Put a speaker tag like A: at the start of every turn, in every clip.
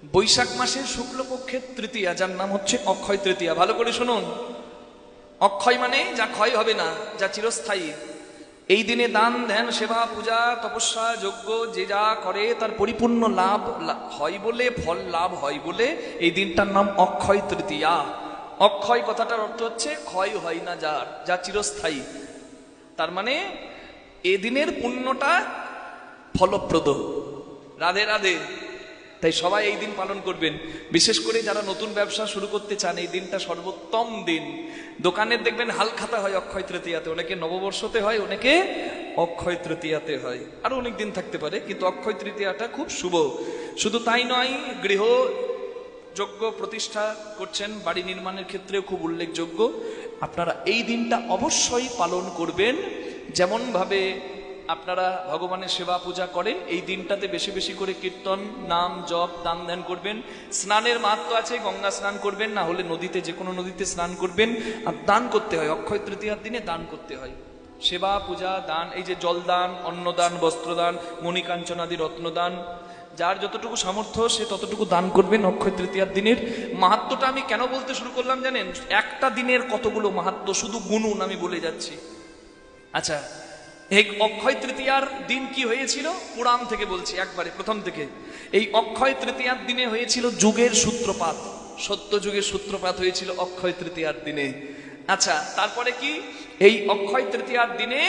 A: বৈশাখ মাসের শুক্লপক্ষের তৃতীয়া, যার নাম হচ্ছে অক্ষয় তৃতীয়া। ভালো করে শুনুন, অক্ষয় মানে যা ক্ষয় হবে না, যা চিরস্থায়ী। এই দিনে দান ধ্যান সেবা পূজা তপস্যা যজ্ঞ যে যা করে তার পরিপূর্ণ লাভ হয় বলে, ফল লাভ হয় বলে এই দিনটার নাম অক্ষয় তৃতীয়া। অক্ষয় কথাটার অর্থ হচ্ছে ক্ষয় হয় না যার, যা চিরস্থায়ী। তার মানে এ দিনের পুণ্যটা ফলপ্রদ। রাধে রাধে। তাই সবাই এই দিন পালন করবেন, বিশেষ করে যারা নতুন ব্যবসা শুরু করতে চান। এই দিনটা সর্বোত্তম দিন। দোকানের দেখবেন হালখাতা হয় অক্ষয় তৃতীয়াতে, অনেকে নববর্ষতে হয়, অনেকে অক্ষয় তৃতীয়াতে হয়, আরো অনেক দিন থাকতে পারে, কিন্তু অক্ষয় তৃতীয়াটা খুব শুভ। শুধু তাই নয়, গৃহ যজ্ঞ প্রতিষ্ঠা করছেন, বাড়ি নির্মাণের ক্ষেত্রেও খুব উল্লেখযোগ্য। আপনারা এই দিনটা অবশ্যই পালন করবেন। যেমন ভাবে আপনারা ভগবানের সেবা পূজা করেন, এই দিনটাতে বেশি বেশি করে কীর্তন নাম জপ দান ধ্যান করবেন। স্নানের মাহাত্ম্য আছে, গঙ্গা স্নান করবেন, না হলে নদীতে, যে কোনো নদীতে স্নান করবেন। আর দান করতে হয়, অক্ষয় তৃতীয়ার দিনে দান করতে হয়। সেবা পূজা দান, এই যে জলদান, অন্নদান, বস্ত্রদান, মণিকাঞ্চনাদি রত্নদান, যার যতটুকু সামর্থ্য সে ততটুকু দান করবেন অক্ষয় তৃতীয়ার দিনের। মাহাত্ম্যটা আমি কেন বলতে শুরু করলাম জানেন? একটা দিনের কতগুলো মাহাত্ম্য, শুধু গুনুন আমি বলে যাচ্ছি। আচ্ছা, এই অক্ষয় তৃতীয়ার দিন কি হয়েছিল? পুরাণ থেকে বলছি একবারে প্রথম থেকে। এই অক্ষয় তৃতীয়ার দিনে হয়েছিল যুগের সূত্রপাত, সত্য যুগের সূত্রপাত হয়েছিল অক্ষয় তৃতীয়ার দিনে। আচ্ছা, তারপরে কি? এই অক্ষয় তৃতীয়ার দিনে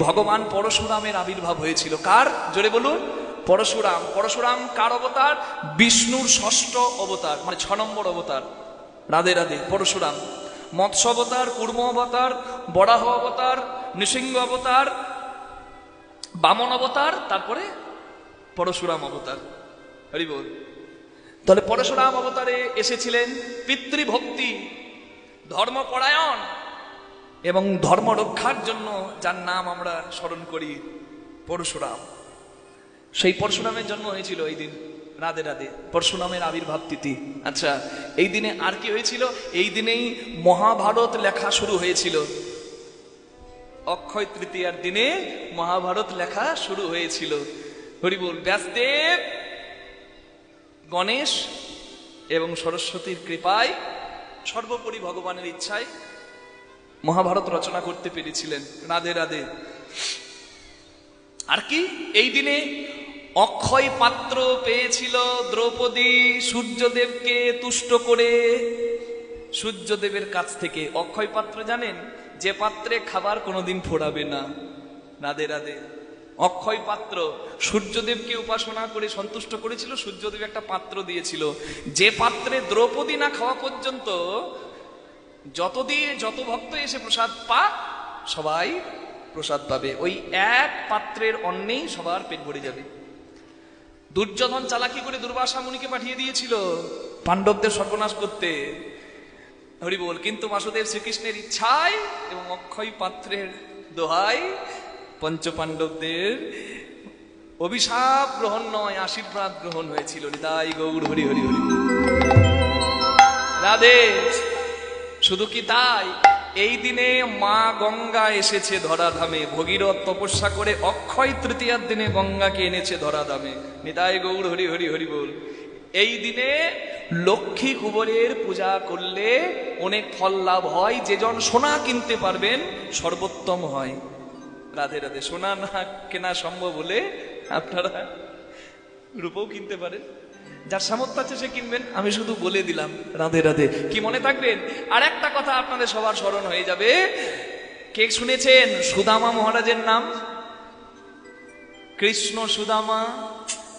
A: ভগবান পরশুরামের আবির্ভাব হয়েছিল। কার? জোরে বলুন। পরশুরাম। পরশুরাম কার অবতার? বিষ্ণুর ষষ্ঠ অবতার, মানে 6 নম্বর অবতার। রাধে রাধে। পরশুরাম মৎস্য অবতার, কুর্ম অবতার, বরাহ অবতার, নৃসিংহ অবতার, বামন অবতার, তারপরে পরশুরাম অবতার। হরি বল। তাহলে পরশুরাম অবতারে এসেছিলেন পিতৃভক্তি, ধর্মপরায়ণ এবং ধর্ম রক্ষার জন্য, যার নাম আমরা স্মরণ করি পরশুরাম। সেই পরশুরামের জন্ম হয়েছিল এই দিন। রাধে রাধে। পরশুরামের আবির্ভাব তিথি। আচ্ছা, এই দিনে আর কি হয়েছিল? এই দিনেই মহাভারত লেখা শুরু হয়েছিল। অক্ষয় তৃতীয়ার দিনে মহাভারত লেখা শুরু হয়েছিল। হরিবল। ব্যাসদেব গণেশ এবং সরস্বতীর কৃপায়, সর্বোপরি ভগবানের ইচ্ছায় মহাভারত রচনা করতে পেরেছিলেন। রাধে রাধে। আর কি? এই দিনে অক্ষয় পাত্র পেয়েছিল দ্রৌপদী সূর্যদেবকে তুষ্ট করে, সূর্যদেবের কাছ থেকে। অক্ষয় পাত্র জানেন? যে পাত্রে খাবার কোনোদিন ফোড়াবে না। রাধে রাধে। অক্ষয় পাত্র সূর্যদেবকে উপাসনা করে সন্তুষ্ট করেছিল। সূর্যদেব একটা পাত্র দিয়েছিল, যে পাত্রে দ্রৌপদী না খাওয়া পর্যন্ত যত ভক্ত এসে প্রসাদ পাক, সবাই প্রসাদ পাবে। ওই এক পাত্রের অন্নেই সবার পেট ভরে যাবে। দুর্যোধন চালাকি করে দুর্বাসা মুনিকে পাঠিয়ে দিয়েছিল পাণ্ডবদের সর্বনাশ করতে। হরি বল। কিন্তু বাসুদেব শ্রীকৃষ্ণের ইচ্ছায় এবং অক্ষয় পাত্রের দোহাই পঞ্চপাণ্ডবদের অভিশাপ গ্রহণ নয়, আশীর্বাদ গ্রহণ হয়েছিল। নিতাই গৌর হরি হরি হরি। রাধে। শুধু কি তাই? এই দিনে মা গঙ্গা এসেছে ধরাধামে। ভগীরথ তপস্যা করে অক্ষয় তৃতীয়ার দিনে গঙ্গাকে এনেছে ধরাধামে। নিতাই গৌর হরি হরি হরি বল। এই দিনে লক্ষ্মী কুবরের পূজা করলে অনেক ফল লাভ হয়। যেজন সোনা কিনতে পারবেন সর্বোত্তম হয়। রাধে রাধে। সোনা না কেনা সম্ভব হলে আপনারা রূপও কিনতে পারেন। যার সামর্থ্য আছে সে কিনবেন, আমি শুধু বলে দিলাম। রাধে রাধে। কি মনে থাকবেন? আর একটা কথা আপনাদের সবার স্মরণ হয়ে যাবে। কে শুনেছেন সুদামা মহারাজের নাম? কৃষ্ণ সুদামা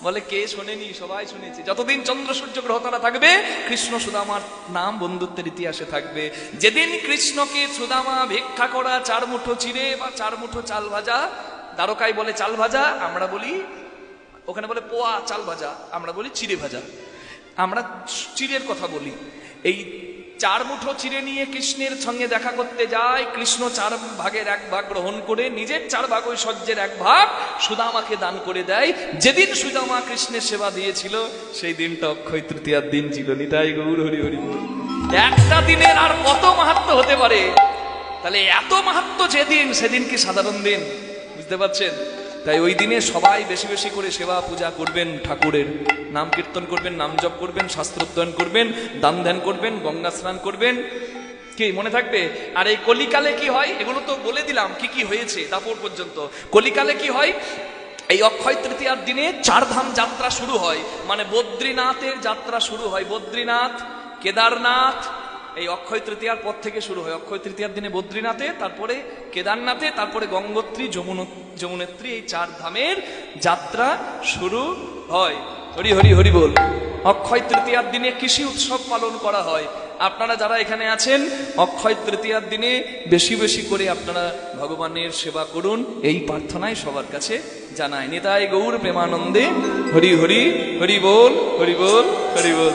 A: বলে, কে শোনেনি? সবাই শুনেছি। যতদিন চন্দ্র সূর্য গ্রহ তারা থাকবে, কৃষ্ণ সুদামার নাম বন্ধুত্বের ইতিহাসে থাকবে। যেদিন কৃষ্ণকে সুদামা ভিক্ষা করা 4 মুঠো চিড়ে বা 4 মুঠো চাল ভাজা, দ্বারকায় বলে চাল ভাজা, আমরা বলি, ওখানে বলে পোয়া চাল ভাজা, আমরা বলি চিড়ে ভাজা। আমরা চিড়ের কথা বলি। এই 4 মুঠো চিড়ে নিয়ে কৃষ্ণের সঙ্গে দেখা করতে যায়। কৃষ্ণ 4 ভাগের 1 ভাগ গ্রহণ করে নিজের 4 ভাগ ঐশ্বর্যের 1 ভাগ সুদামাকে দান করে দেয়। যেদিন সুদামা কৃষ্ণের সেবা দিয়েছিল সেই দিনটা অক্ষয় তৃতীয়ার দিন ছিল। নিতাই গৌর হরি হরি বল। একটা দিনের আর কত মাহাত্ম্য হতে পারে? তাহলে এত মাহাত্ম্য যেদিন, সেদিন কি সাধারণ দিন? বুঝতে পারছেন? তাই ওই দিনে সবাই বেশি বেশি করে সেবা পূজা করবেন, ঠাকুরের নাম কীর্তন করবেন, নাম জপ করবেন, শাস্ত্রোদ্যয়ন করবেন, দান ধ্যান করবেন, গঙ্গা স্নান করবেন। কি মনে থাকবে? আর এই কলিকালে কি হয়, এগুলো তো বলে দিলাম কি কি হয়েছে দাপর পর্যন্ত। কলিকালে কি হয়, এই অক্ষয় তৃতীয়ার দিনে চারধাম যাত্রা শুরু হয়, মানে বদ্রীনাথের যাত্রা শুরু হয়। বদ্রীনাথ, কেদারনাথ এই অক্ষয় তৃতীয়ার পর থেকে শুরু হয়। অক্ষয় তৃতীয়ার দিনে বদ্রীনাথে, তারপরে কেদারনাথে, তারপরে গঙ্গোত্রী, যমুনেত্রী, এই চার ধামের যাত্রা শুরু হয়। হরি হরি হরি বল। অক্ষয় তৃতীয়ার দিনে কৃষি উৎসব পালন করা হয়। আপনারা যারা এখানে আছেন, অক্ষয় তৃতীয়ার দিনে বেশি বেশি করে আপনারা ভগবানের সেবা করুন, এই প্রার্থনায় সবার কাছে জানায়। নিতাই গৌর প্রেমানন্দে হরি হরি হরি বল, হরি বল, হরি বল।